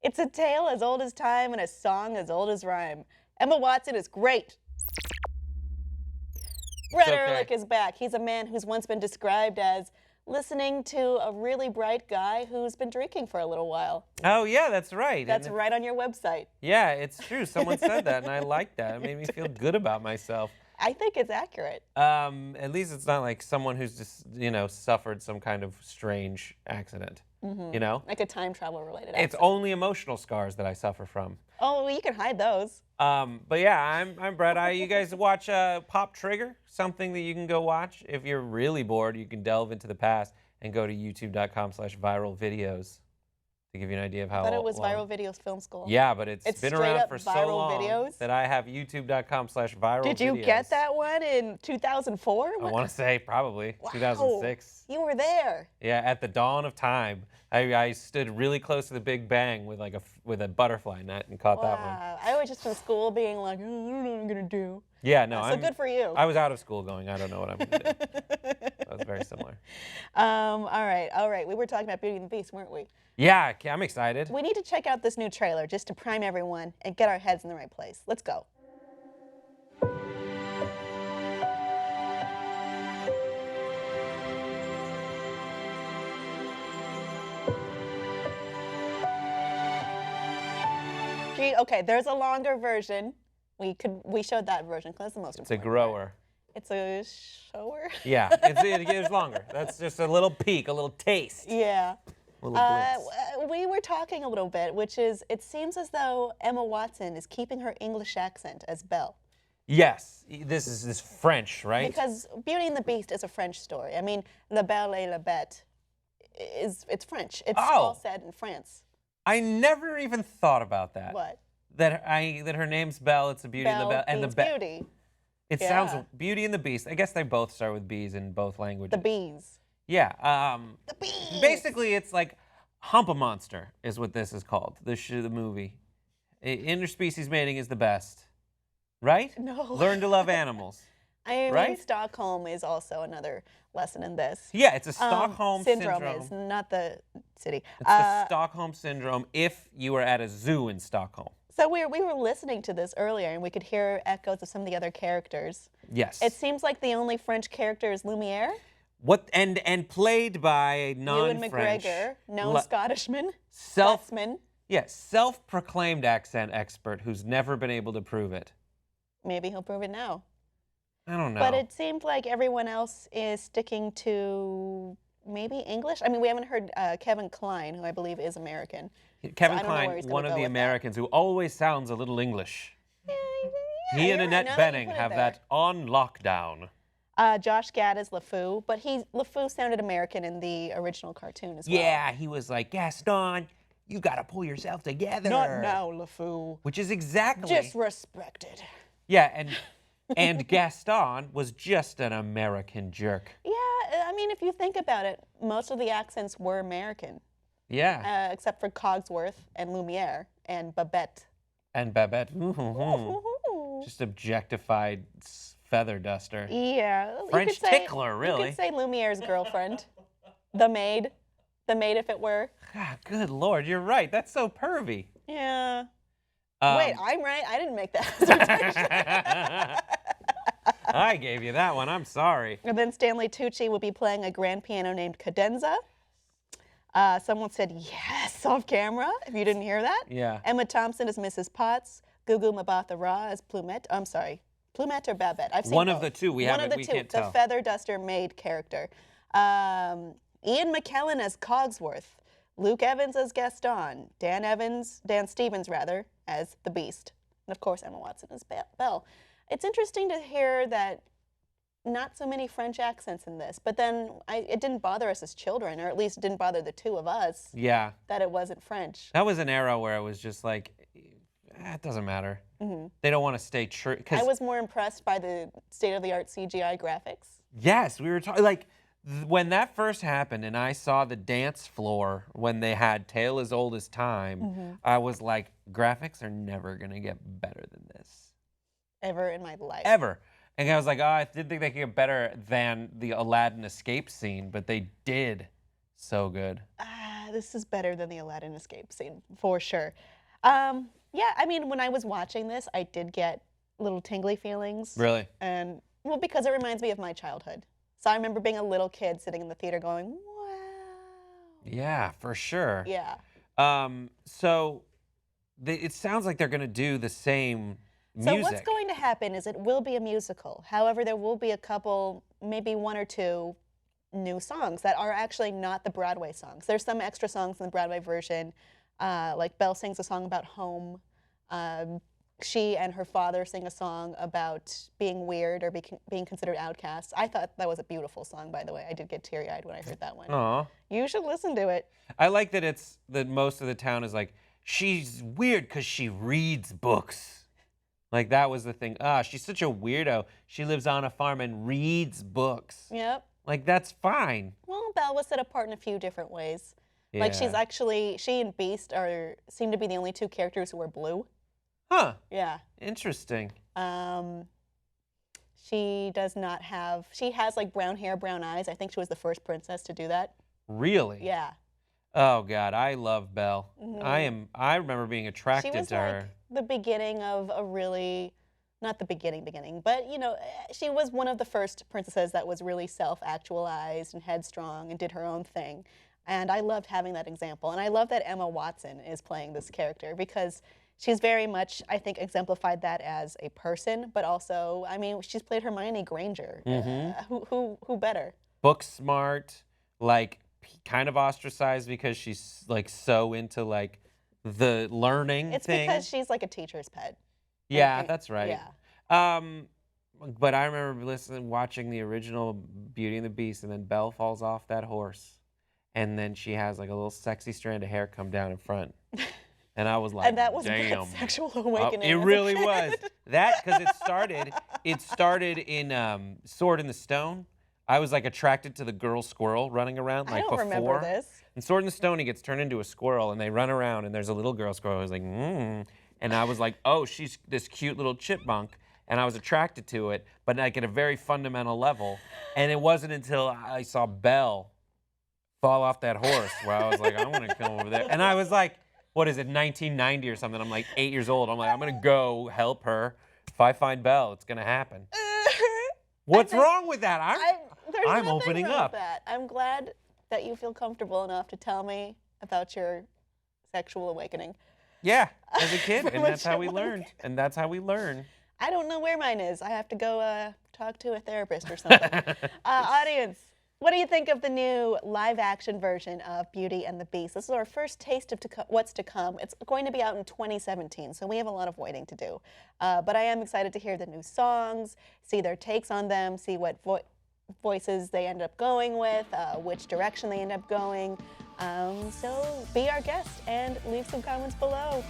It's a tale as old as time and a song as old as rhyme. Emma Watson is great. Brett Erlich is back. He's a man who's once been described as listening to a really bright guy who's been drinking for a little while. Oh, yeah, that's right. That's right on your website. Yeah, it's true. Someone said that, and I liked that. It made me feel good about myself. I think it's accurate. At least it's not like someone who's just, suffered some kind of strange accident, Like a time travel related accident. It's only emotional scars that I suffer from. Oh, well, you can hide those. But yeah, I'm Brett. You guys watch PopTrigger, something that you can go watch. If you're really bored, you can delve into the past and go to youtube.com/viral videos to give you an idea of how I thought it was long. Viral Videos Film School. Yeah, but it's been around for so long videos? that I have youtube.com/viral videos. Did you get that one in 2004? I want to say probably 2006. You were there. Yeah, at the dawn of time. I stood really close to the Big Bang with a butterfly net and caught that one. I was just in school being like, I don't know what I'm going to do. Yeah, no. So good for you. I was out of school going, I don't know what I'm going to do. That was very similar. All right. We were talking about Beauty and the Beast, weren't we? Yeah, I'm excited. We need to check out this new trailer just to prime everyone and get our heads in the right place. Let's go. Okay, there's a longer version. We showed that version because that's the most important. It's a grower. It's a shower? Yeah, it's longer. That's just a little peek, a little taste. Yeah. We were talking a little bit, which is, it seems as though Emma Watson is keeping her English accent as Belle. Yes, this is French, right? Because Beauty and the Beast is a French story. I mean, La Belle et la Bête it's French. It's all said in France. I never even thought about that. What? That her name's Belle. It's a Beauty and the Belle and the Beauty. It sounds Beauty and the Beast. I guess they both start with B's in both languages. The bees. Yeah. The bees. Basically, it's like Hump a Monster is what this is called. The movie. Interspecies mating is the best, right? No. Learn to love animals. I mean, right? Stockholm is also another lesson in this. Yeah, it's a Stockholm syndrome. Is not the city. It's the Stockholm syndrome if you were at a zoo in Stockholm. So we were listening to this earlier, and we could hear echoes of some of the other characters. Yes. It seems like the only French character is Lumiere. What and played by a non-French, Ewan McGregor, known Scottishman, self-proclaimed accent expert who's never been able to prove it. Maybe he'll prove it now. I don't know. But it seemed like everyone else is sticking to maybe English. I mean, we haven't heard Kevin Kline, who I believe is American. Kevin Kline, one of the Americans who always sounds a little English. He and Annette Bening have that on lockdown. Josh Gad is LeFou, but LeFou sounded American in the original cartoon as well. Yeah, he was like, Gaston, you gotta pull yourself together. Not now, LeFou. Which is exactly... Disrespected. Yeah, and Gaston was just an American jerk. Yeah, I mean, if you think about it, most of the accents were American. Yeah. Except for Cogsworth and Lumiere and Babette. And Babette. Just objectified feather duster. Yeah. French tickler, really. You could say Lumiere's girlfriend. The maid. The maid, if it were. God, good Lord, you're right. That's so pervy. Yeah. Wait, I'm right? I didn't make that. I gave you that one. I'm sorry. And then Stanley Tucci will be playing a grand piano named Cadenza. Someone said yes off camera, if you didn't hear that. Yeah. Emma Thompson is Mrs. Potts. Gugu Mbatha-Raw as Plumette. I'm sorry. Plumette or Babette? I've seen one both. Of the two. We can't tell. The feather duster maid character. Ian McKellen as Cogsworth. Luke Evans as Gaston. Dan Stevens as the Beast. And of course, Emma Watson as Belle. It's interesting to hear that not so many French accents in this, but then it didn't bother us as children, or at least it didn't bother the two of us. Yeah. That it wasn't French. That was an era where it was just like, it doesn't matter. Mm-hmm. They don't want to stay true. I was more impressed by the state-of-the-art CGI graphics. Yes, we were talking, like, when that first happened and I saw the dance floor when they had Tale as Old as Time, I was like, graphics are never going to get better than this. Ever in my life. Ever. And I was like, I didn't think they could get better than the Aladdin escape scene, but they did so good. this is better than the Aladdin escape scene, for sure. Yeah, I mean, when I was watching this, I did get little tingly feelings. Really? And, well, because it reminds me of my childhood. So I remember being a little kid sitting in the theater going, wow. Yeah, for sure. Yeah. So it sounds like they're going to do the same music. So what's going to happen is it will be a musical. However, there will be a couple, maybe one or two new songs that are actually not the Broadway songs. There's some extra songs in the Broadway version, like Belle sings a song about home. She and her father sing a song about being weird or being considered outcasts. I thought that was a beautiful song, by the way. I did get teary-eyed when I heard that one. Aw. You should listen to it. I like that most of the town is like, she's weird because she reads books. Like, that was the thing. She's such a weirdo. She lives on a farm and reads books. Yep. Like, that's fine. Well, Belle was set apart in a few different ways. Yeah. Like, she and Beast seem to be the only two characters who are blue. Huh. Yeah. Interesting. She has like brown hair, brown eyes. I think she was the first princess to do that. Really? Yeah. Oh, God, I love Belle. Mhm. I remember being attracted She was to like her. the beginning of a really, not the beginning, but she was one of the first princesses that was really self-actualized and headstrong and did her own thing. And I loved having that example. And I love that Emma Watson is playing this character because she's very much, I think, exemplified that as a person, but also, I mean, she's played Hermione Granger. Who better? Book smart, like kind of ostracized because she's like so into like the learning It's thing. because she's like a teacher's pet. Yeah, that's right. Yeah. But I remember watching the original Beauty and the Beast, and then Belle falls off that horse, and then she has like a little sexy strand of hair come down in front. And I was like, And that was damn. Brett's sexual awakening. It as a really kid. was. That, because it started in Sword in the Stone. I was like attracted to the girl squirrel running around like I don't before. remember this. In Sword in the Stone, he gets turned into a squirrel, and they run around, and there's a little girl squirrel who's like, And I was like, oh, she's this cute little chipmunk. And I was attracted to it, but like at a very fundamental level. And it wasn't until I saw Belle fall off that horse where I was like, I'm going to come over there. And I was like, what is it, 1990 or something? I'm like 8 years old. I'm like, I'm going to go help her. If I find Belle, it's going to happen. What's wrong with that? There's I'm nothing opening wrong up. with that. I'm glad that you feel comfortable enough to tell me about your sexual awakening. Yeah, as a kid. From And a that's how we chipmunk. learned. And that's how we learn. I don't know where mine is. I have to go talk to a therapist or something. Audience, what do you think of the new live-action version of Beauty and the Beast? This is our first taste of what's to come. It's going to be out in 2017, so we have a lot of waiting to do. But I am excited to hear the new songs, see their takes on them, see what voices they end up going with, which direction they end up going. So be our guest and leave some comments below.